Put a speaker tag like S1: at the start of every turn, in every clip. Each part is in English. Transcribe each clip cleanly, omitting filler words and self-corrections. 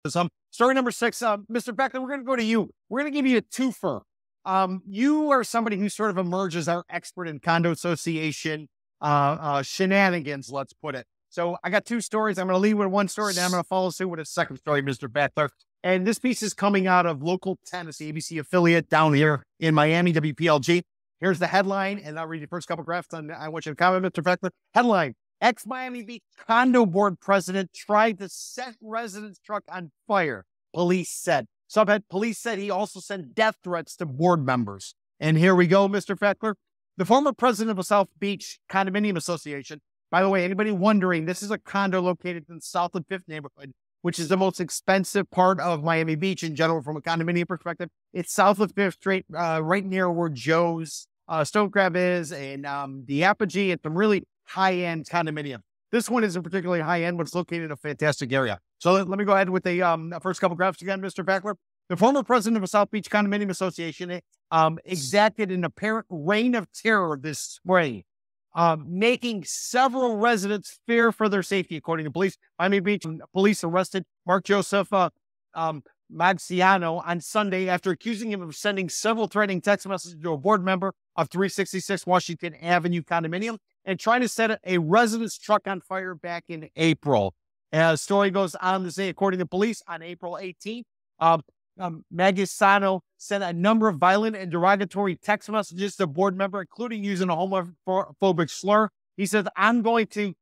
S1: Story number 6, Mr. Fakler, we're going to go to you. We're going to give you a twofer. You are somebody who sort of emerges our expert in condo association shenanigans, let's put it. So I got 2 stories. I'm going to lead with one story, then I'm going to follow suit with a second story, Mr. Fakler. And this piece is coming out of Local10, it's the ABC affiliate down here in Miami, WPLG. Here's the headline, and I'll read the first couple graphs, and I want you to comment, Mr. Fakler. Headline: ex-Miami Beach condo board president tried to set residence truck on fire, police said. Subhead: police said he also sent death threats to board members. And here we go, Mr. Fakler. The former president of the South Beach Condominium Association, by the way, anybody wondering, this is a condo located in the South and Fifth neighborhood, which is the most expensive part of Miami Beach in general from a condominium perspective. It's south of Fifth Street, right near where Joe's Stone Crab is, and the Apogee. It's a really high-end condominium. This one isn't particularly high-end, but it's located in a fantastic area. So let me go ahead with the first couple graphs again, Mr. Fakler. The former president of the South Beach Condominium Association exacted an apparent reign of terror this spring, making several residents fear for their safety, according to police. Miami Beach police arrested Mark Joseph Magciano on Sunday after accusing him of sending several threatening text messages to a board member of 366 Washington Avenue condominium and trying to set a residence truck on fire back in April. As story goes on to say, according to police, on April 18th, Magciano sent a number of violent and derogatory text messages to a board member, including using a homophobic slur. He says, "I'm going to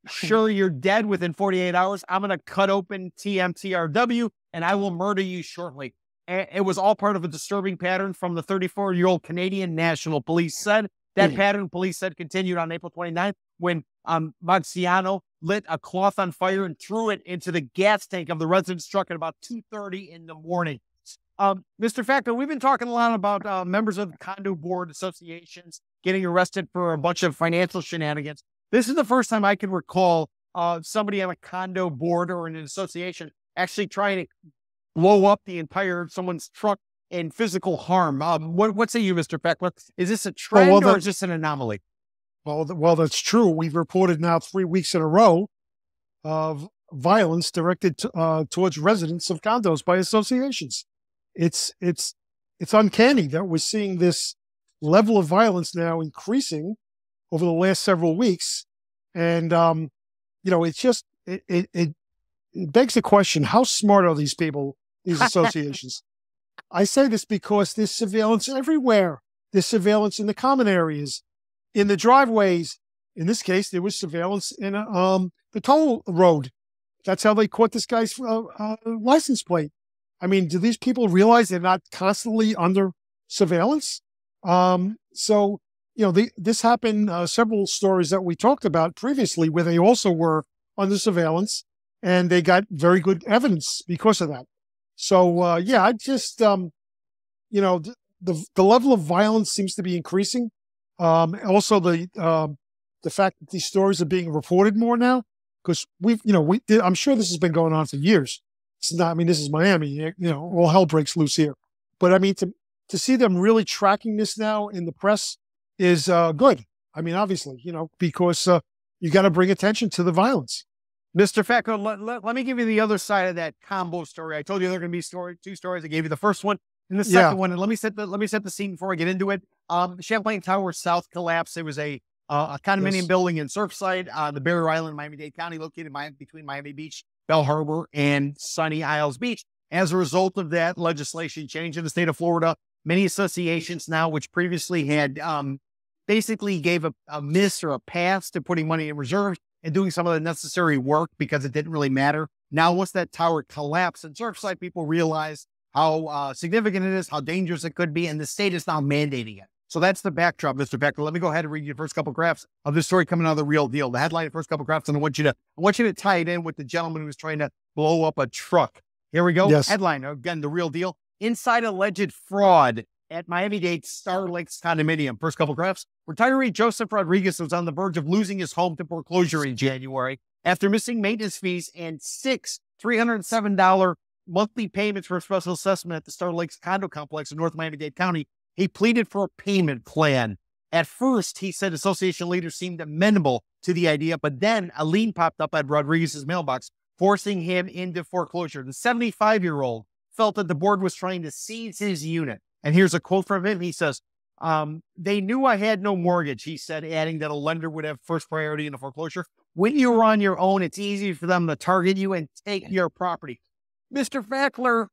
S1: sure you're dead within 48 hours. I'm going to cut open TMTRW and I will murder you shortly." It was all part of a disturbing pattern from the 34-year-old Canadian National Police said. That pattern, police said, continued on April 29th when Magciano lit a cloth on fire and threw it into the gas tank of the residence truck at about 2:30 in the morning. Mr. Fakler, we've been talking a lot about members of the condo board associations getting arrested for a bunch of financial shenanigans. This is the first time I can recall somebody on a condo board or in an association actually trying to blow up the entire someone's truck in physical harm. What say you, Mr. Fakler? Is this a trend or is this an anomaly?
S2: Well, that's true. We've reported now 3 weeks in a row of violence directed towards residents of condos by associations. It's uncanny that we're seeing this level of violence now increasing over the last several weeks. And, it begs the question, how smart are these people, these associations? I say this because there's surveillance everywhere. There's surveillance in the common areas, in the driveways. In this case, there was surveillance in the toll road. That's how they caught this guy's license plate. I mean, do these people realize they're not constantly under surveillance? This happened, several stories that we talked about previously where they also were under surveillance and they got very good evidence because of that. So, I just, the level of violence seems to be increasing. Also the fact that these stories are being reported more now, because I'm sure this has been going on for years. It's not, this is Miami, all hell breaks loose here. But to see them really tracking this now in the press is good. Obviously, because you got to bring attention to the violence.
S1: Mr. Fakler, let me give you the other side of that combo story. I told you there are going to be 2 stories. I gave you the first one and the second one. And let me set the scene before I get into it. Champlain Tower South collapse. It was a condominium building in Surfide, the Barrier Island, Miami-Dade County, located between Miami Beach, Bell Harbor, and Sunny Isles Beach. As a result of that legislation change in the state of Florida, many associations now, which previously had basically gave a miss or a pass to putting money in reserve and doing some of the necessary work because it didn't really matter. Now, once that tower collapsed in Surfside, people realized how significant it is, how dangerous it could be, and the state is now mandating it. So that's the backdrop, Mr. Fakler. Let me go ahead and read you the first couple graphs of this story coming out of The Real Deal. The headline, the first couple graphs, and I want you to tie it in with the gentleman who was trying to blow up a truck. Here we go. Yes. Headline, again, The Real Deal. Inside alleged fraud at Miami-Dade Star Lakes condominium. First couple graphs. Retiree Joseph Rodriguez was on the verge of losing his home to foreclosure in January after missing maintenance fees and 6 $307 monthly payments for a special assessment at the Star Lakes condo complex in North Miami-Dade County. He pleaded for a payment plan. At first, he said association leaders seemed amenable to the idea, but then a lien popped up at Rodriguez's mailbox forcing him into foreclosure. The 75-year-old felt that the board was trying to seize his unit. And here's a quote from him. He says, they knew I had no mortgage, he said, adding that a lender would have first priority in a foreclosure. When you're on your own, it's easy for them to target you and take your property. Mr. Fakler,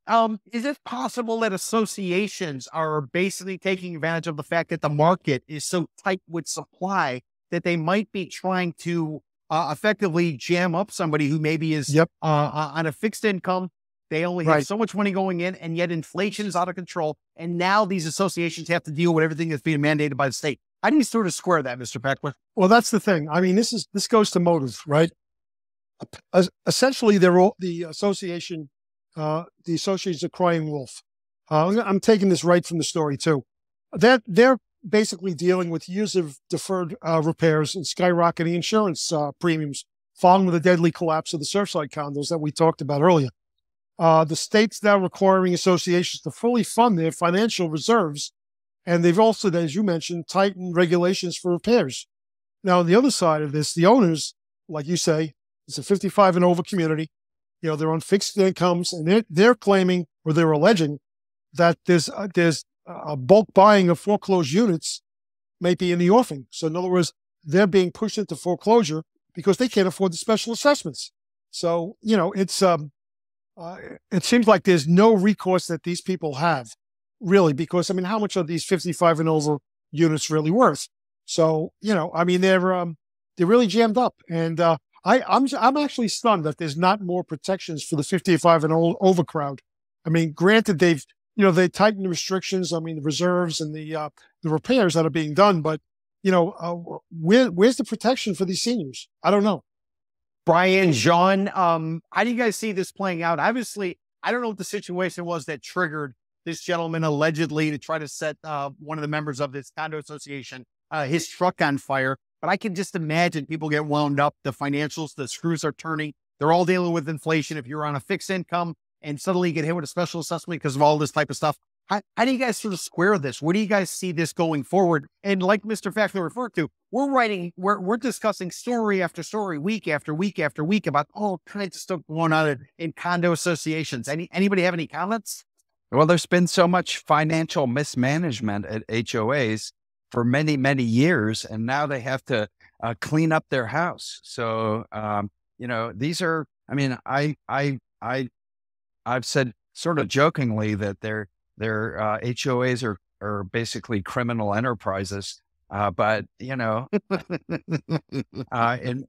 S1: is it possible that associations are basically taking advantage of the fact that the market is so tight with supply that they might be trying to effectively jam up somebody who maybe is on a fixed income? They only have so much money going in, and yet inflation is out of control. And now these associations have to deal with everything that's being mandated by the state. How do you sort of square that, Mr. Fakler?
S2: Well, that's the thing. I mean, this goes to motive, right? Essentially, they're all the association. The association's a crying wolf. I'm taking this right from the story too. They're basically dealing with years of deferred repairs and skyrocketing insurance premiums following the deadly collapse of the Surfide condos that we talked about earlier. The state's now requiring associations to fully fund their financial reserves, and they've also, as you mentioned, tightened regulations for repairs. Now, on the other side of this, the owners, like you say, it's a 55 and over community. You know, they're on fixed incomes, and they're claiming, or they're alleging, that there's a bulk buying of foreclosed units may be in the offing. So in other words, they're being pushed into foreclosure because they can't afford the special assessments. So, you know, it seems like there's no recourse that these people have, really, because, I mean, how much are these 55 and over units really worth? So, you know, I mean, they're really jammed up. And I'm actually stunned that there's not more protections for the 55 and over crowd. I mean, granted, they tightened the restrictions. I mean, the reserves and the repairs that are being done, but you know, where's the protection for these seniors? I don't know.
S1: Brian, John, how do you guys see this playing out? Obviously, I don't know what the situation was that triggered this gentleman allegedly to try to set one of the members of this condo association, his truck on fire. But I can just imagine people get wound up. The financials, the screws are turning. They're all dealing with inflation. If you're on a fixed income and suddenly you get hit with a special assessment because of all this type of stuff, how do you guys sort of square this? Where do you guys see this going forward? And like Mr. Fakler referred to, we're discussing story after story, week after week after week about all kinds of stuff going on in condo associations. Anybody have any comments?
S3: Well, there's been so much financial mismanagement at HOAs for many, many years, and now they have to clean up their house. So, you know, these are, I mean, I've said sort of jokingly that their HOAs are basically criminal enterprises. But you know,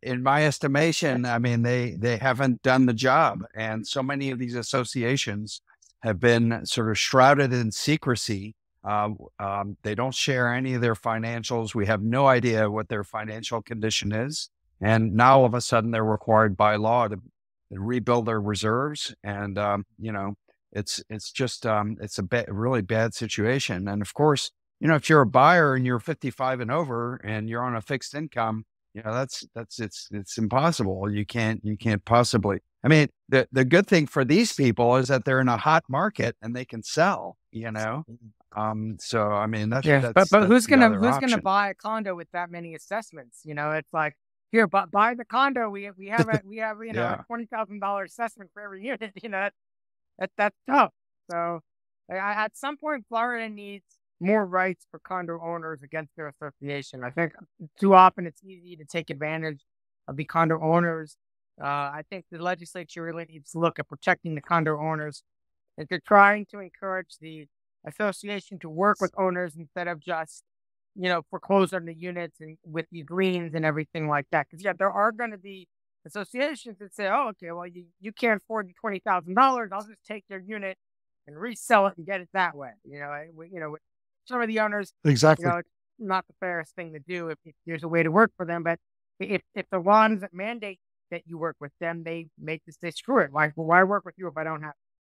S3: in my estimation, I mean, they haven't done the job, and so many of these associations have been sort of shrouded in secrecy. They don't share any of their financials. We have no idea what their financial condition is. And now all of a sudden they're required by law to rebuild their reserves. And, you know, it's just, it's a really bad situation. And of course, you know, if you're a buyer and you're 55 and over and you're on a fixed income, you know, it's impossible. You can't possibly. I mean, the good thing for these people is that they're in a hot market and they can sell, you know? So, I mean, that's
S4: who's gonna buy a condo with that many assessments? You know, it's like, here, buy the condo. We have you know, a $20,000 assessment for every unit. You know, that's tough. So, at some point, Florida needs more rights for condo owners against their association. I think too often it's easy to take advantage of the condo owners. I think the legislature really needs to look at protecting the condo owners. If they're trying to encourage the association to work with owners instead of just, you know, foreclose on the units and with the liens and everything like that. Because there are going to be associations that say, oh, okay, well, you can't afford the $20,000. I'll just take your unit and resell it and get it that way. You know, some of the owners,
S2: exactly.
S4: You know, it's not the fairest thing to do if there's a way to work for them. But if the ones that mandate that you work with them, they make this, they screw it. Why work with you if I don't have